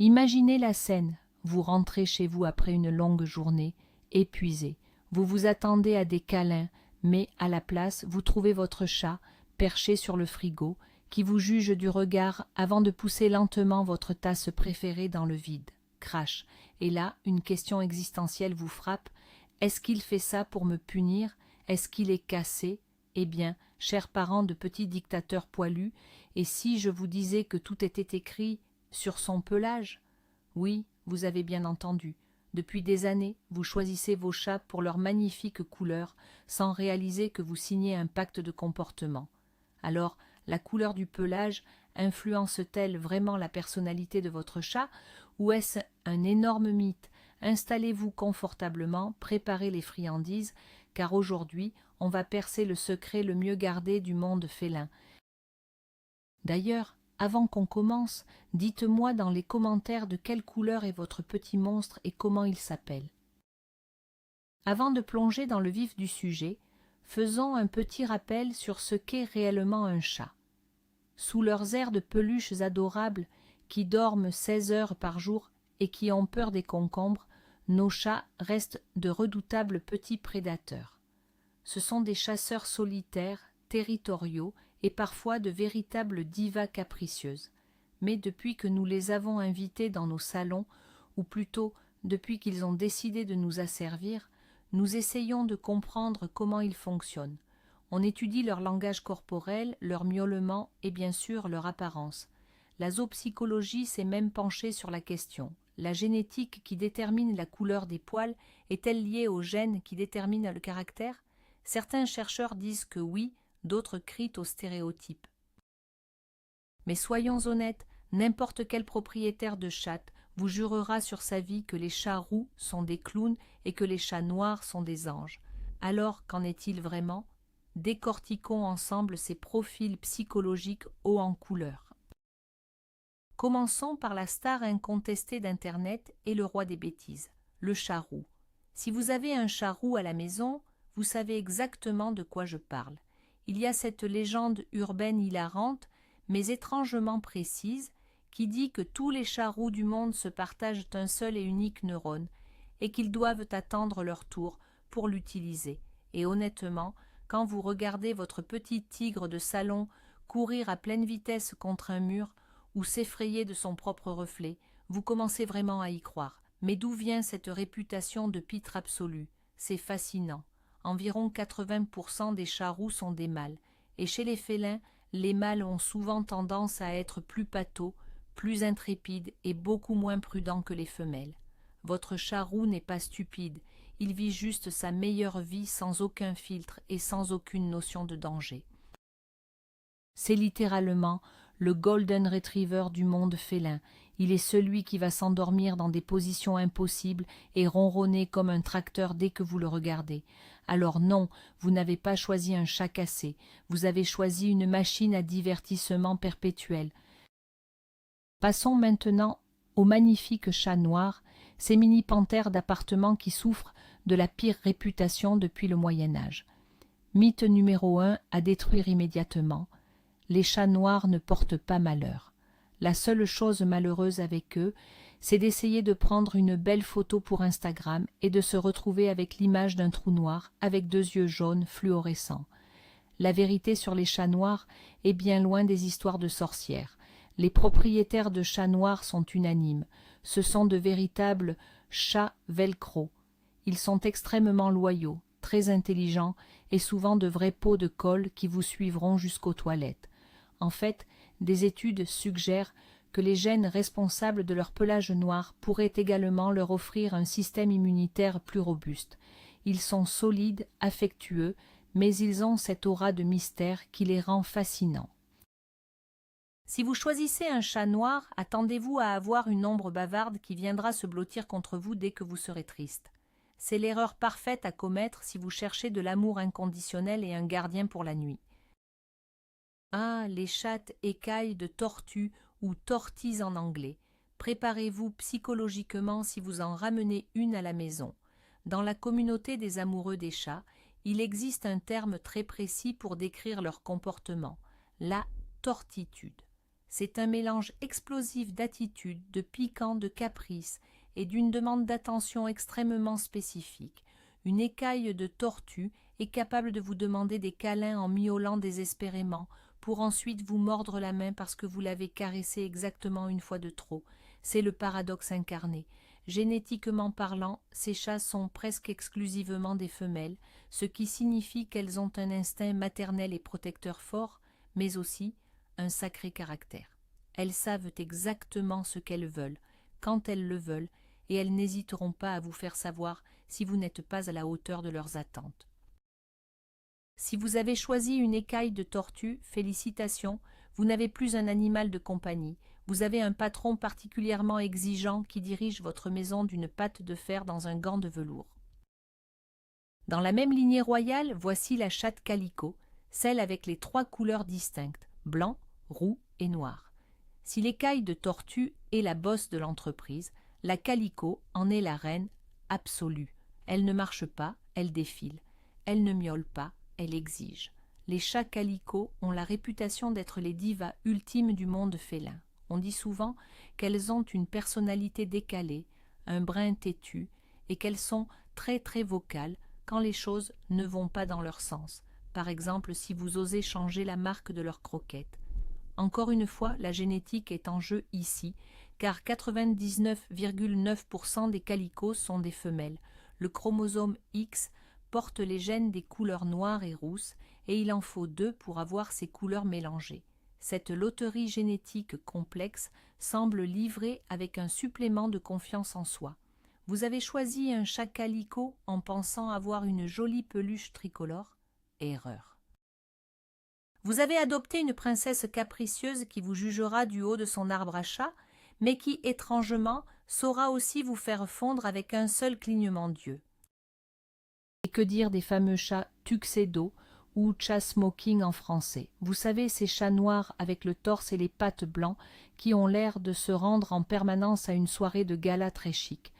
Imaginez la scène. Vous rentrez chez vous après une longue journée, épuisé. Vous vous attendez à des câlins, mais à la place, vous trouvez votre chat, perché sur le frigo, qui vous juge du regard avant de pousser lentement votre tasse préférée dans le vide. Crash. Et là, une question existentielle vous frappe. Est-ce qu'il fait ça pour me punir? Est-ce qu'il est cassé? Eh bien, chers parents de petits dictateurs poilus, et si je vous disais que tout était écrit sur son pelage? Oui, vous avez bien entendu. Depuis des années, vous choisissez vos chats pour leur magnifique couleur, sans réaliser que vous signez un pacte de comportement. Alors, la couleur du pelage influence-t-elle vraiment la personnalité de votre chat, ou est-ce un énorme mythe? Installez-vous confortablement, préparez les friandises, car aujourd'hui, on va percer le secret le mieux gardé du monde félin. D'ailleurs, avant qu'on commence, dites-moi dans les commentaires de quelle couleur est votre petit monstre et comment il s'appelle. Avant de plonger dans le vif du sujet, faisons un petit rappel sur ce qu'est réellement un chat. Sous leurs airs de peluches adorables qui dorment 16 heures par jour et qui ont peur des concombres, nos chats restent de redoutables petits prédateurs. Ce sont des chasseurs solitaires, territoriaux et parfois de véritables divas capricieuses. Mais depuis que nous les avons invités dans nos salons, ou plutôt depuis qu'ils ont décidé de nous asservir, nous essayons de comprendre comment ils fonctionnent. On étudie leur langage corporel, leur miaulement et bien sûr leur apparence. La zoopsychologie s'est même penchée sur la question. La génétique qui détermine la couleur des poils est-elle liée aux gènes qui déterminent le caractère? Certains chercheurs disent que oui, d'autres crient aux stéréotypes. Mais soyons honnêtes, n'importe quel propriétaire de chatte vous jurera sur sa vie que les chats roux sont des clowns et que les chats noirs sont des anges. Alors, qu'en est-il vraiment? Décortiquons ensemble ces profils psychologiques hauts en couleur. Commençons par la star incontestée d'Internet et le roi des bêtises, le chat roux. Si vous avez un chat roux à la maison, vous savez exactement de quoi je parle. Il y a cette légende urbaine hilarante, mais étrangement précise, qui dit que tous les chats roux du monde se partagent un seul et unique neurone, et qu'ils doivent attendre leur tour pour l'utiliser. Et honnêtement, quand vous regardez votre petit tigre de salon courir à pleine vitesse contre un mur, ou s'effrayer de son propre reflet, vous commencez vraiment à y croire. Mais d'où vient cette réputation de pitre absolu? C'est fascinant. Environ 80% des chats roux sont des mâles, et chez les félins, les mâles ont souvent tendance à être plus pâteaux, plus intrépides et beaucoup moins prudents que les femelles. Votre chat roux n'est pas stupide, il vit juste sa meilleure vie sans aucun filtre et sans aucune notion de danger. C'est littéralement le Golden Retriever du monde félin. Il est celui qui va s'endormir dans des positions impossibles et ronronner comme un tracteur dès que vous le regardez. Alors non, vous n'avez pas choisi un chat cassé, vous avez choisi une machine à divertissement perpétuel. Passons maintenant aux magnifiques chats noirs, ces mini-panthères d'appartement qui souffrent de la pire réputation depuis le Moyen-Âge. Mythe numéro 1 à détruire immédiatement. Les chats noirs ne portent pas malheur. La seule chose malheureuse avec eux, c'est d'essayer de prendre une belle photo pour Instagram et de se retrouver avec l'image d'un trou noir avec 2 yeux jaunes fluorescents. La vérité sur les chats noirs est bien loin des histoires de sorcières. Les propriétaires de chats noirs sont unanimes. Ce sont de véritables chats velcro. Ils sont extrêmement loyaux, très intelligents et souvent de vrais pots de colle qui vous suivront jusqu'aux toilettes. En fait, des études suggèrent que les gènes responsables de leur pelage noir pourraient également leur offrir un système immunitaire plus robuste. Ils sont solides, affectueux, mais ils ont cette aura de mystère qui les rend fascinants. Si vous choisissez un chat noir, attendez-vous à avoir une ombre bavarde qui viendra se blottir contre vous dès que vous serez triste. C'est l'erreur parfaite à commettre si vous cherchez de l'amour inconditionnel et un gardien pour la nuit. Ah, les chattes écailles de tortue ou tortilles en anglais. Préparez-vous psychologiquement si vous en ramenez une à la maison. Dans la communauté des amoureux des chats, il existe un terme très précis pour décrire leur comportement, la tortitude. C'est un mélange explosif d'attitude, de piquant, de caprice et d'une demande d'attention extrêmement spécifique. Une écaille de tortue est capable de vous demander des câlins en miaulant désespérément, pour ensuite vous mordre la main parce que vous l'avez caressée exactement une fois de trop. C'est le paradoxe incarné. Génétiquement parlant, ces chats sont presque exclusivement des femelles, ce qui signifie qu'elles ont un instinct maternel et protecteur fort, mais aussi un sacré caractère. Elles savent exactement ce qu'elles veulent, quand elles le veulent, et elles n'hésiteront pas à vous faire savoir si vous n'êtes pas à la hauteur de leurs attentes. Si vous avez choisi une écaille de tortue, félicitations, vous n'avez plus un animal de compagnie, vous avez un patron particulièrement exigeant qui dirige votre maison d'une patte de fer dans un gant de velours. Dans la même lignée royale, voici la chatte calico, celle avec les 3 couleurs distinctes, blanc, roux et noir. Si l'écaille de tortue est la bosse de l'entreprise, la calico en est la reine absolue. Elle ne marche pas, elle défile. Elle ne miaule pas, elle exige. Les chats calico ont la réputation d'être les divas ultimes du monde félin. On dit souvent qu'elles ont une personnalité décalée, un brin têtu, et qu'elles sont très très vocales quand les choses ne vont pas dans leur sens. Par exemple, si vous osez changer la marque de leurs croquettes. Encore une fois, la génétique est en jeu ici, car 99,9% des calicos sont des femelles. Le chromosome X porte les gènes des couleurs noires et rousses, et il en faut 2 pour avoir ces couleurs mélangées. Cette loterie génétique complexe semble livrée avec un supplément de confiance en soi. Vous avez choisi un chat calico en pensant avoir une jolie peluche tricolore? Erreur. Vous avez adopté une princesse capricieuse qui vous jugera du haut de son arbre à chat, mais qui, étrangement, saura aussi vous faire fondre avec un seul clignement d'yeux. Et que dire des fameux chats tuxedo ou chat smoking en français? Vous savez, ces chats noirs avec le torse et les pattes blancs qui ont l'air de se rendre en permanence à une soirée de gala très chic.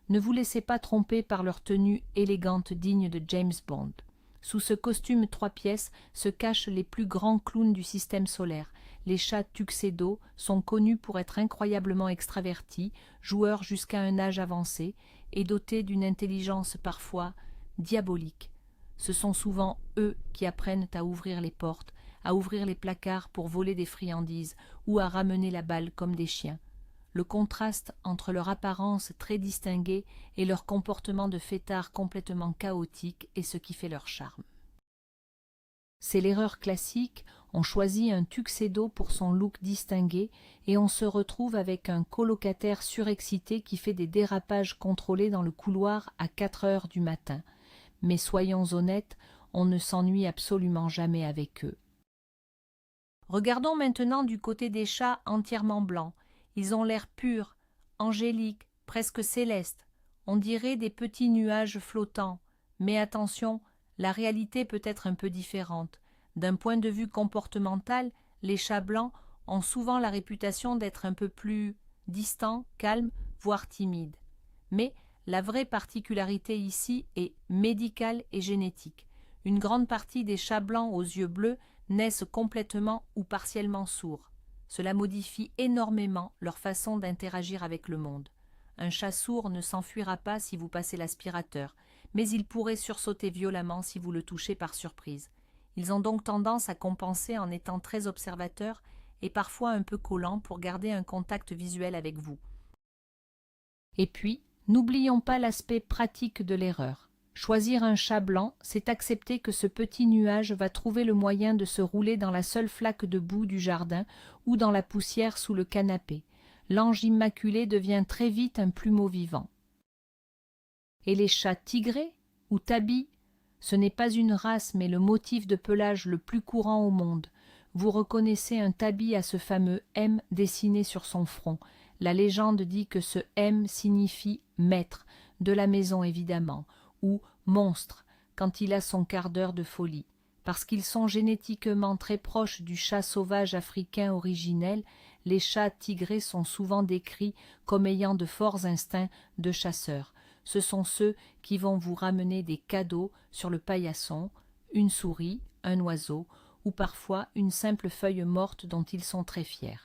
Ne vous laissez pas tromper par leur tenue élégante digne de James Bond. Sous ce costume 3 pièces se cachent les plus grands clowns du système solaire. Les chats tuxedo sont connus pour être incroyablement extravertis, joueurs jusqu'à un âge avancé et dotés d'une intelligence parfois diabolique. Ce sont souvent eux qui apprennent à ouvrir les portes, à ouvrir les placards pour voler des friandises ou à ramener la balle comme des chiens. Le contraste entre leur apparence très distinguée et leur comportement de fêtard complètement chaotique est ce qui fait leur charme. C'est l'erreur classique, on choisit un tuxedo pour son look distingué et on se retrouve avec un colocataire surexcité qui fait des dérapages contrôlés dans le couloir à 4 heures du matin. Mais soyons honnêtes, on ne s'ennuie absolument jamais avec eux. Regardons maintenant du côté des chats entièrement blancs. Ils ont l'air purs, angéliques, presque célestes. On dirait des petits nuages flottants. Mais attention, la réalité peut être un peu différente. D'un point de vue comportemental, les chats blancs ont souvent la réputation d'être un peu plus distants, calmes, voire timides. Mais la vraie particularité ici est médicale et génétique. Une grande partie des chats blancs aux yeux bleus naissent complètement ou partiellement sourds. Cela modifie énormément leur façon d'interagir avec le monde. Un chat sourd ne s'enfuira pas si vous passez l'aspirateur, mais il pourrait sursauter violemment si vous le touchez par surprise. Ils ont donc tendance à compenser en étant très observateurs et parfois un peu collants pour garder un contact visuel avec vous. Et puis, n'oublions pas l'aspect pratique de l'erreur. Choisir un chat blanc, c'est accepter que ce petit nuage va trouver le moyen de se rouler dans la seule flaque de boue du jardin ou dans la poussière sous le canapé. L'ange immaculé devient très vite un plumeau vivant. Et les chats tigrés ou tabis, ce n'est pas une race mais le motif de pelage le plus courant au monde. Vous reconnaissez un tabi à ce fameux M dessiné sur son front. La légende dit que ce M signifie maître, de la maison évidemment, ou monstre, quand il a son quart d'heure de folie. Parce qu'ils sont génétiquement très proches du chat sauvage africain originel, les chats tigrés sont souvent décrits comme ayant de forts instincts de chasseurs. Ce sont ceux qui vont vous ramener des cadeaux sur le paillasson, une souris, un oiseau, ou parfois une simple feuille morte dont ils sont très fiers.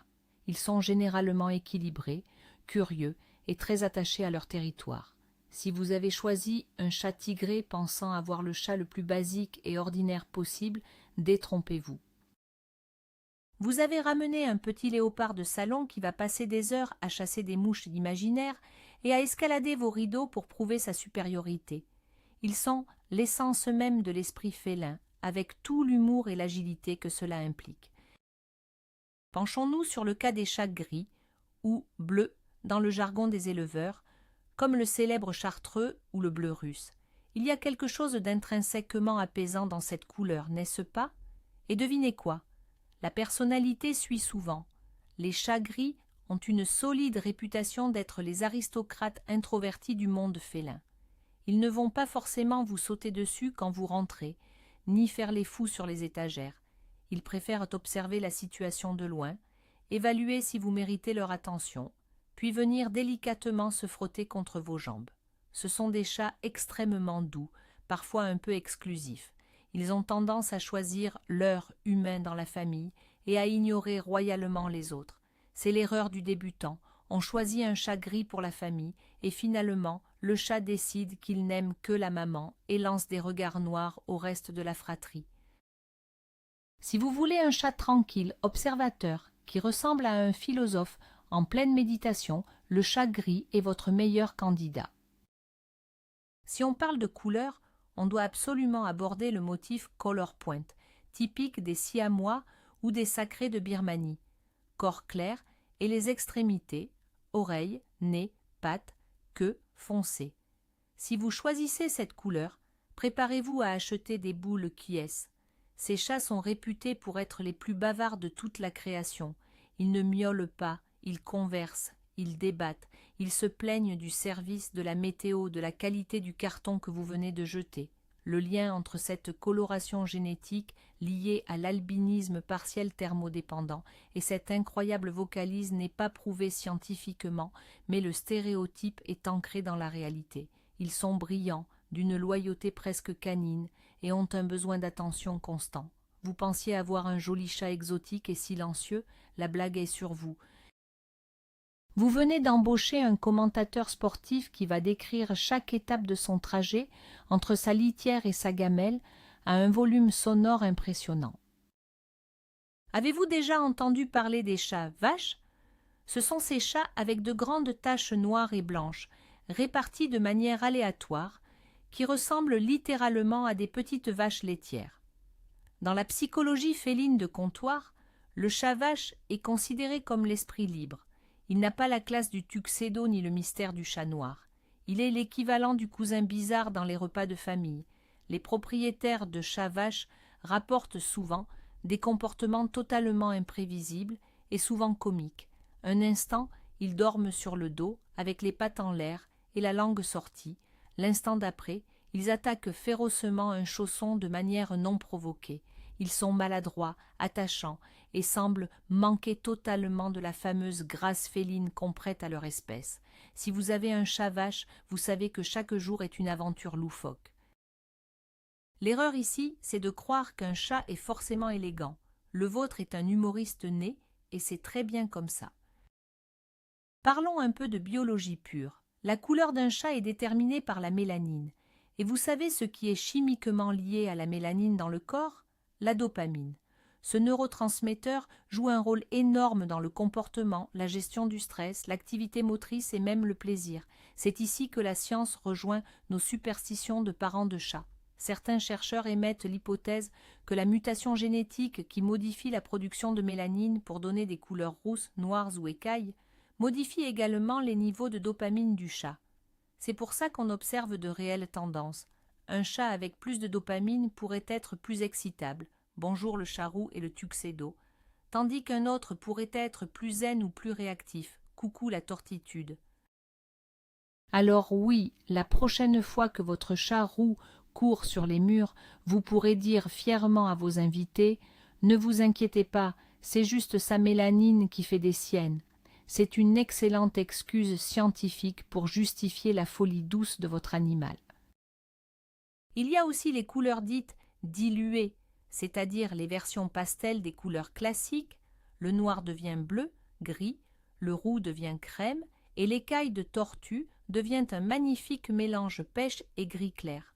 Ils sont généralement équilibrés, curieux et très attachés à leur territoire. Si vous avez choisi un chat tigré pensant avoir le chat le plus basique et ordinaire possible, détrompez-vous. Vous avez ramené un petit léopard de salon qui va passer des heures à chasser des mouches imaginaires et à escalader vos rideaux pour prouver sa supériorité. Ils sont l'essence même de l'esprit félin, avec tout l'humour et l'agilité que cela implique. Penchons-nous sur le cas des chats gris, ou bleus dans le jargon des éleveurs, comme le célèbre chartreux ou le bleu russe. Il y a quelque chose d'intrinsèquement apaisant dans cette couleur, n'est-ce pas? Et devinez quoi? La personnalité suit souvent. Les chats gris ont une solide réputation d'être les aristocrates introvertis du monde félin. Ils ne vont pas forcément vous sauter dessus quand vous rentrez, ni faire les fous sur les étagères. Ils préfèrent observer la situation de loin, évaluer si vous méritez leur attention, puis venir délicatement se frotter contre vos jambes. Ce sont des chats extrêmement doux, parfois un peu exclusifs. Ils ont tendance à choisir leur humain dans la famille et à ignorer royalement les autres. C'est l'erreur du débutant. On choisit un chat gris pour la famille et finalement, le chat décide qu'il n'aime que la maman et lance des regards noirs au reste de la fratrie. Si vous voulez un chat tranquille, observateur, qui ressemble à un philosophe en pleine méditation, le chat gris est votre meilleur candidat. Si on parle de couleur, on doit absolument aborder le motif color point, typique des Siamois ou des sacrés de Birmanie. Corps clair et les extrémités, oreilles, nez, pattes, queue foncée. Si vous choisissez cette couleur, préparez-vous à acheter des boules Kies. Ces chats sont réputés pour être les plus bavards de toute la création. Ils ne miaulent pas, ils conversent, ils débattent, ils se plaignent du service, de la météo, de la qualité du carton que vous venez de jeter. Le lien entre cette coloration génétique liée à l'albinisme partiel thermodépendant et cette incroyable vocalise n'est pas prouvé scientifiquement, mais le stéréotype est ancré dans la réalité. Ils sont brillants, d'une loyauté presque canine, et ont un besoin d'attention constant. Vous pensiez avoir un joli chat exotique et silencieux, la blague est sur vous. Vous venez d'embaucher un commentateur sportif qui va décrire chaque étape de son trajet entre sa litière et sa gamelle à un volume sonore impressionnant. Avez-vous déjà entendu parler des chats vaches? Ce sont ces chats avec de grandes taches noires et blanches, réparties de manière aléatoire, qui ressemblent littéralement à des petites vaches laitières. Dans la psychologie féline de comptoir, le chat vache est considéré comme l'esprit libre. Il n'a pas la classe du tuxedo ni le mystère du chat noir. Il est l'équivalent du cousin bizarre dans les repas de famille. Les propriétaires de chats vaches rapportent souvent des comportements totalement imprévisibles et souvent comiques. Un instant, ils dorment sur le dos, avec les pattes en l'air et la langue sortie. L'instant d'après, ils attaquent férocement un chausson de manière non provoquée. Ils sont maladroits, attachants, et semblent manquer totalement de la fameuse grâce féline qu'on prête à leur espèce. Si vous avez un chat vache, vous savez que chaque jour est une aventure loufoque. L'erreur ici, c'est de croire qu'un chat est forcément élégant. Le vôtre est un humoriste né, et c'est très bien comme ça. Parlons un peu de biologie pure. La couleur d'un chat est déterminée par la mélanine. Et vous savez ce qui est chimiquement lié à la mélanine dans le corps? La dopamine. Ce neurotransmetteur joue un rôle énorme dans le comportement, la gestion du stress, l'activité motrice et même le plaisir. C'est ici que la science rejoint nos superstitions de parents de chats. Certains chercheurs émettent l'hypothèse que la mutation génétique qui modifie la production de mélanine pour donner des couleurs rousses, noires ou écailles modifie également les niveaux de dopamine du chat. C'est pour ça qu'on observe de réelles tendances. Un chat avec plus de dopamine pourrait être plus excitable, bonjour le charroux et le tuxedo, tandis qu'un autre pourrait être plus zen ou plus réactif, coucou la tortitude. Alors oui, la prochaine fois que votre chat roux court sur les murs, vous pourrez dire fièrement à vos invités « Ne vous inquiétez pas, c'est juste sa mélanine qui fait des siennes ». C'est une excellente excuse scientifique pour justifier la folie douce de votre animal. Il y a aussi les couleurs dites diluées, c'est-à-dire les versions pastel des couleurs classiques. Le noir devient bleu, gris, le roux devient crème et l'écaille de tortue devient un magnifique mélange pêche et gris clair.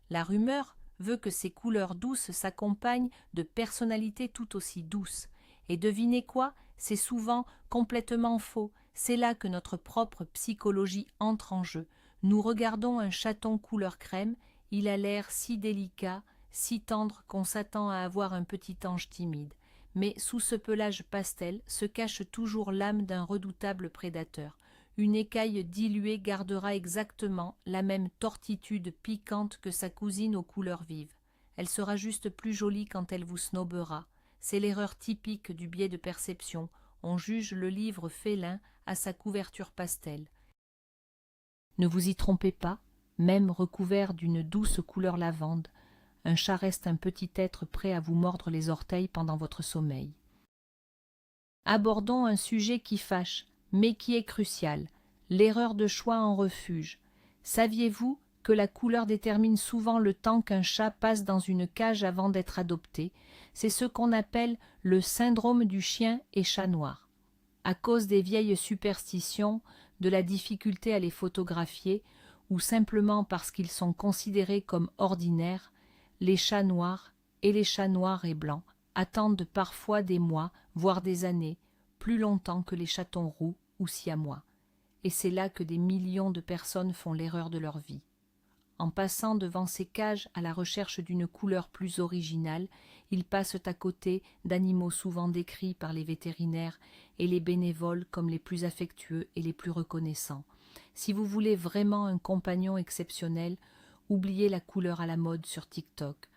La rumeur veut que ces couleurs douces s'accompagnent de personnalités tout aussi douces. Et devinez quoi? C'est souvent complètement faux. C'est là que notre propre psychologie entre en jeu. Nous regardons un chaton couleur crème, il a l'air si délicat, si tendre qu'on s'attend à avoir un petit ange timide. Mais sous ce pelage pastel se cache toujours l'âme d'un redoutable prédateur. Une écaille diluée gardera exactement la même tortitude piquante que sa cousine aux couleurs vives. Elle sera juste plus jolie quand elle vous snobera. C'est l'erreur typique du biais de perception. On juge le livre félin à sa couverture pastel. Ne vous y trompez pas, même recouvert d'une douce couleur lavande, un chat reste un petit être prêt à vous mordre les orteils pendant votre sommeil. Abordons un sujet qui fâche, mais qui est crucial, l'erreur de choix en refuge. Saviez-vous que la couleur détermine souvent le temps qu'un chat passe dans une cage avant d'être adopté? C'est ce qu'on appelle le syndrome du chien et chat noir. À cause des vieilles superstitions, de la difficulté à les photographier, ou simplement parce qu'ils sont considérés comme ordinaires, les chats noirs et les chats noirs et blancs attendent parfois des mois, voire des années, plus longtemps que les chatons roux ou siamois. Et c'est là que des millions de personnes font l'erreur de leur vie. En passant devant ces cages à la recherche d'une couleur plus originale, ils passent à côté d'animaux souvent décrits par les vétérinaires et les bénévoles comme les plus affectueux et les plus reconnaissants. Si vous voulez vraiment un compagnon exceptionnel, oubliez la couleur à la mode sur TikTok.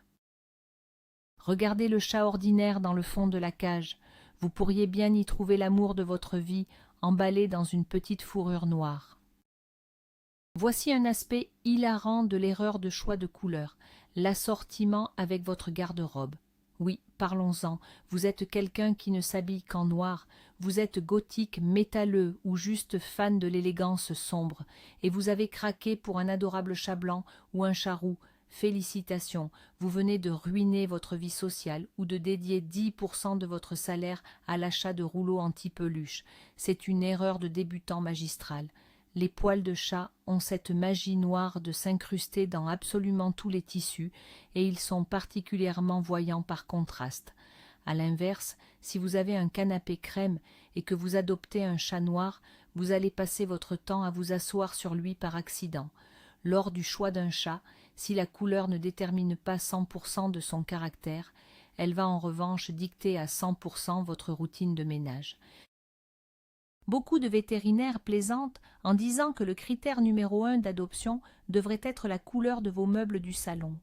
Regardez le chat ordinaire dans le fond de la cage. Vous pourriez bien y trouver l'amour de votre vie, emballé dans une petite fourrure noire. Voici un aspect hilarant de l'erreur de choix de couleur, l'assortiment avec votre garde-robe. Oui, parlons-en, vous êtes quelqu'un qui ne s'habille qu'en noir, vous êtes gothique, métalleux ou juste fan de l'élégance sombre, et vous avez craqué pour un adorable chat blanc ou un chat roux. Félicitations, vous venez de ruiner votre vie sociale ou de dédier 10% de votre salaire à l'achat de rouleaux anti-peluche. C'est une erreur de débutant magistral. Les poils de chat ont cette magie noire de s'incruster dans absolument tous les tissus et ils sont particulièrement voyants par contraste. À l'inverse, si vous avez un canapé crème et que vous adoptez un chat noir, vous allez passer votre temps à vous asseoir sur lui par accident. Lors du choix d'un chat, si la couleur ne détermine pas 100% de son caractère, elle va en revanche dicter à 100% votre routine de ménage. Beaucoup de vétérinaires plaisantent en disant que le critère numéro 1 d'adoption devrait être la couleur de vos meubles du salon.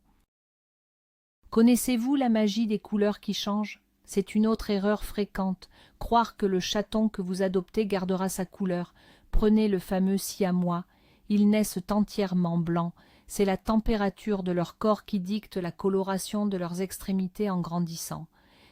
Connaissez-vous la magie des couleurs qui changent? C'est une autre erreur fréquente, croire que le chaton que vous adoptez gardera sa couleur. Prenez le fameux siamois, ils naissent entièrement blancs, c'est la température de leur corps qui dicte la coloration de leurs extrémités en grandissant.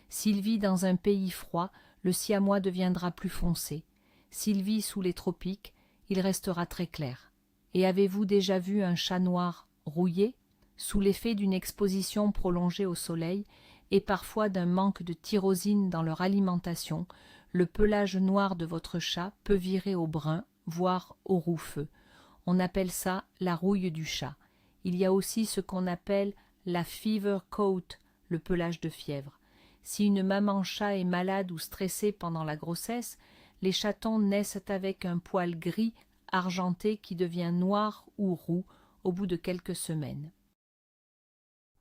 S'il vit dans un pays froid, le siamois deviendra plus foncé. S'il vit sous les tropiques, il restera très clair. Et avez-vous déjà vu un chat noir rouillé, sous l'effet d'une exposition prolongée au soleil et parfois d'un manque de tyrosine dans leur alimentation? Le pelage noir de votre chat peut virer au brun, voire au roux-feu. On appelle ça la rouille du chat. Il y a aussi ce qu'on appelle la fever coat, le pelage de fièvre. Si une maman chat est malade ou stressée pendant la grossesse, les chatons naissent avec un poil gris argenté qui devient noir ou roux au bout de quelques semaines.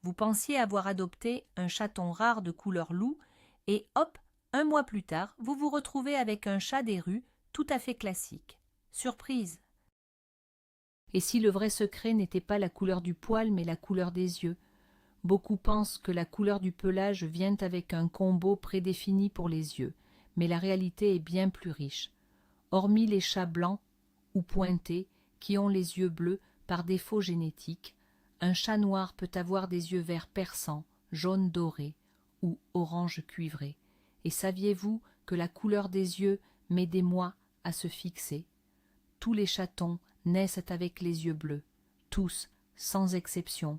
Vous pensiez avoir adopté un chaton rare de couleur loup et hop, un mois plus tard, vous vous retrouvez avec un chat des rues tout à fait classique. Surprise! Et si le vrai secret n'était pas la couleur du poil mais la couleur des yeux? Beaucoup pensent que la couleur du pelage vient avec un combo prédéfini pour les yeux, mais la réalité est bien plus riche. Hormis les chats blancs ou pointés qui ont les yeux bleus par défaut génétique, un chat noir peut avoir des yeux verts perçants, jaune doré ou orange cuivré. Et saviez-vous que la couleur des yeux met des mois à se fixer? Tous les chatons naissent avec les yeux bleus, tous, sans exception.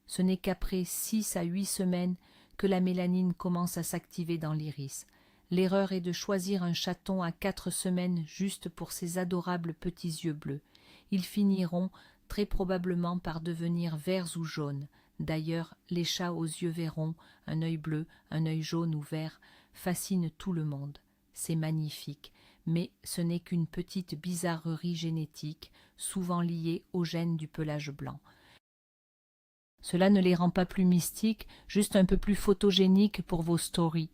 Ce n'est qu'après 6 à 8 semaines que la mélanine commence à s'activer dans l'iris. L'erreur est de choisir un chaton à 4 semaines juste pour ses adorables petits yeux bleus. Ils finiront très probablement par devenir verts ou jaunes. D'ailleurs, les chats aux yeux verrons, un œil bleu, un œil jaune ou vert, fascinent tout le monde. C'est magnifique, mais ce n'est qu'une petite bizarrerie génétique, souvent liée au gène du pelage blanc. Cela ne les rend pas plus mystiques, juste un peu plus photogéniques pour vos stories.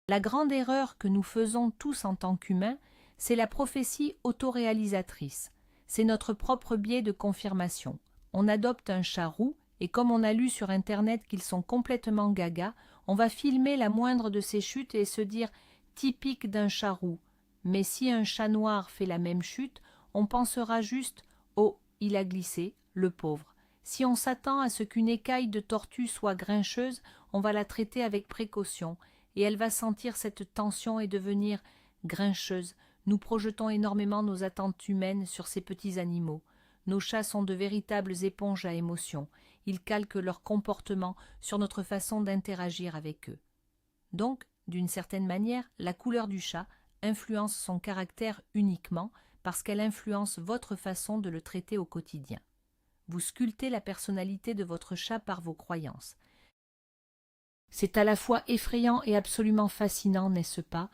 La grande erreur que nous faisons tous en tant qu'humains, c'est la prophétie autoréalisatrice. C'est notre propre biais de confirmation. On adopte un chat roux, et comme on a lu sur Internet qu'ils sont complètement gaga, on va filmer la moindre de ses chutes et se dire « typique d'un chat roux ». Mais si un chat noir fait la même chute, on pensera juste « oh, il a glissé, le pauvre ». Si on s'attend à ce qu'une écaille de tortue soit grincheuse, on va la traiter avec précaution, et elle va sentir cette tension et devenir grincheuse. Nous projetons énormément nos attentes humaines sur ces petits animaux. Nos chats sont de véritables éponges à émotions. Ils calquent leur comportement sur notre façon d'interagir avec eux. Donc, d'une certaine manière, la couleur du chat influence son caractère uniquement parce qu'elle influence votre façon de le traiter au quotidien. Vous sculptez la personnalité de votre chat par vos croyances. C'est à la fois effrayant et absolument fascinant, n'est-ce pas?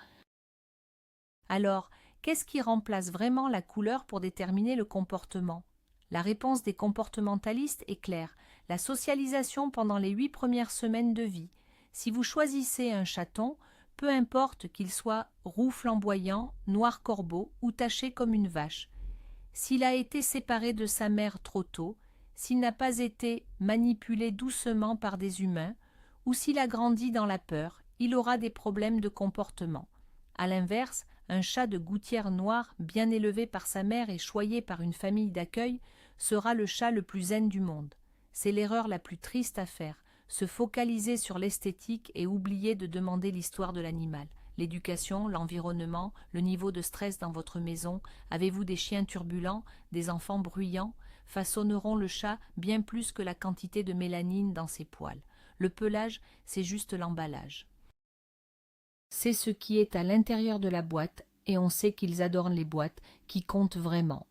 Alors, qu'est-ce qui remplace vraiment la couleur pour déterminer le comportement? La réponse des comportementalistes est claire, la socialisation pendant les 8 premières semaines de vie. Si vous choisissez un chaton, peu importe qu'il soit roux flamboyant, noir corbeau ou taché comme une vache. S'il a été séparé de sa mère trop tôt, s'il n'a pas été manipulé doucement par des humains, ou s'il a grandi dans la peur, il aura des problèmes de comportement. À l'inverse, un chat de gouttière noire, bien élevé par sa mère et choyé par une famille d'accueil, sera le chat le plus zen du monde. C'est l'erreur la plus triste à faire, se focaliser sur l'esthétique et oublier de demander l'histoire de l'animal. L'éducation, l'environnement, le niveau de stress dans votre maison, avez-vous des chiens turbulents, des enfants bruyants, façonneront le chat bien plus que la quantité de mélanine dans ses poils. Le pelage, c'est juste l'emballage. C'est ce qui est à l'intérieur de la boîte, et on sait qu'ils adorent les boîtes, qui comptent vraiment.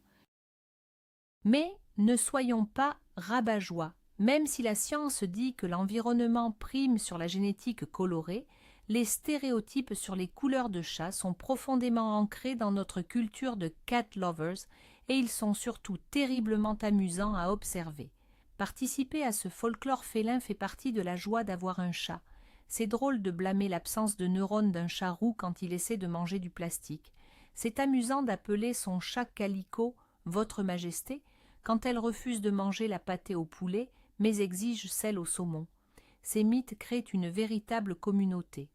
Mais ne soyons pas rabat-joie. Même si la science dit que l'environnement prime sur la génétique colorée, les stéréotypes sur les couleurs de chat sont profondément ancrés dans notre culture de cat lovers, et ils sont surtout terriblement amusants à observer. Participer à ce folklore félin fait partie de la joie d'avoir un chat. C'est drôle de blâmer l'absence de neurones d'un chat roux quand il essaie de manger du plastique. C'est amusant d'appeler son chat calico « Votre Majesté » quand elle refuse de manger la pâtée au poulet, mais exige celle au saumon. Ces mythes créent une véritable communauté.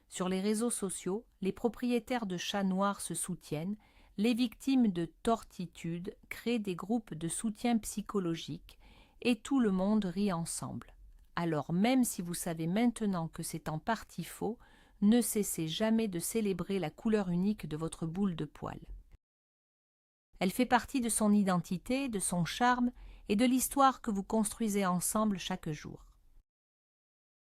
Sur les réseaux sociaux, les propriétaires de chats noirs se soutiennent, les victimes de tortitude créent des groupes de soutien psychologique, et tout le monde rit ensemble. Alors même si vous savez maintenant que c'est en partie faux, ne cessez jamais de célébrer la couleur unique de votre boule de poil. Elle fait partie de son identité, de son charme et de l'histoire que vous construisez ensemble chaque jour.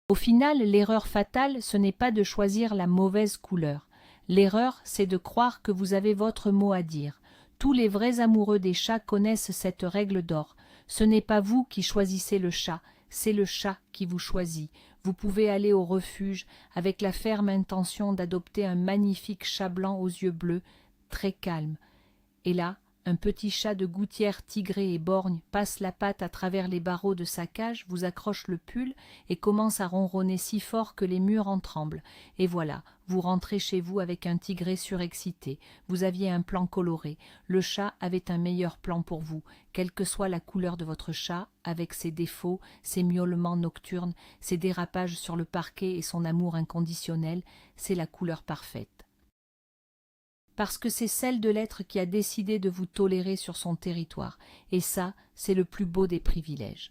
Au final, l'erreur fatale, ce n'est pas de choisir la mauvaise couleur. L'erreur, c'est de croire que vous avez votre mot à dire. Tous les vrais amoureux des chats connaissent cette règle d'or. Ce n'est pas vous qui choisissez le chat, c'est le chat qui vous choisit. Vous pouvez aller au refuge avec la ferme intention d'adopter un magnifique chat blanc aux yeux bleus, très calme. Et là, un petit chat de gouttière tigré et borgne passe la patte à travers les barreaux de sa cage, vous accroche le pull et commence à ronronner si fort que les murs en tremblent. Et voilà, vous rentrez chez vous avec un tigré surexcité. Vous aviez un plan coloré. Le chat avait un meilleur plan pour vous. Quelle que soit la couleur de votre chat, avec ses défauts, ses miaulements nocturnes, ses dérapages sur le parquet et son amour inconditionnel, c'est la couleur parfaite. Parce que c'est celle de l'être qui a décidé de vous tolérer sur son territoire, et ça, c'est le plus beau des privilèges.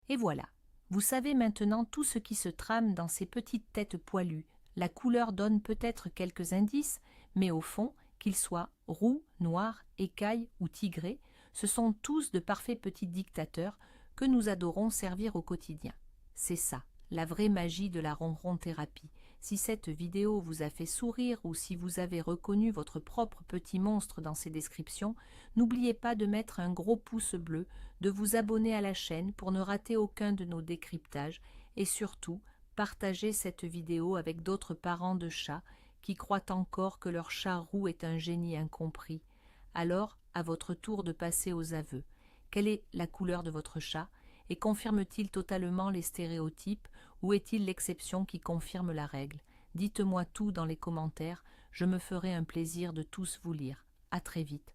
Et voilà, vous savez maintenant tout ce qui se trame dans ces petites têtes poilues. La couleur donne peut-être quelques indices, mais au fond, qu'ils soient roux, noirs, écailles ou tigrés, ce sont tous de parfaits petits dictateurs que nous adorons servir au quotidien. C'est ça, la vraie magie de la ronron-thérapie. Si cette vidéo vous a fait sourire ou si vous avez reconnu votre propre petit monstre dans ces descriptions, n'oubliez pas de mettre un gros pouce bleu, de vous abonner à la chaîne pour ne rater aucun de nos décryptages et surtout, partagez cette vidéo avec d'autres parents de chats qui croient encore que leur chat roux est un génie incompris. Alors, à votre tour de passer aux aveux. Quelle est la couleur de votre chat et confirme-t-il totalement les stéréotypes ou est-il l'exception qui confirme la règle? Dites-moi tout dans les commentaires, je me ferai un plaisir de tous vous lire. À très vite.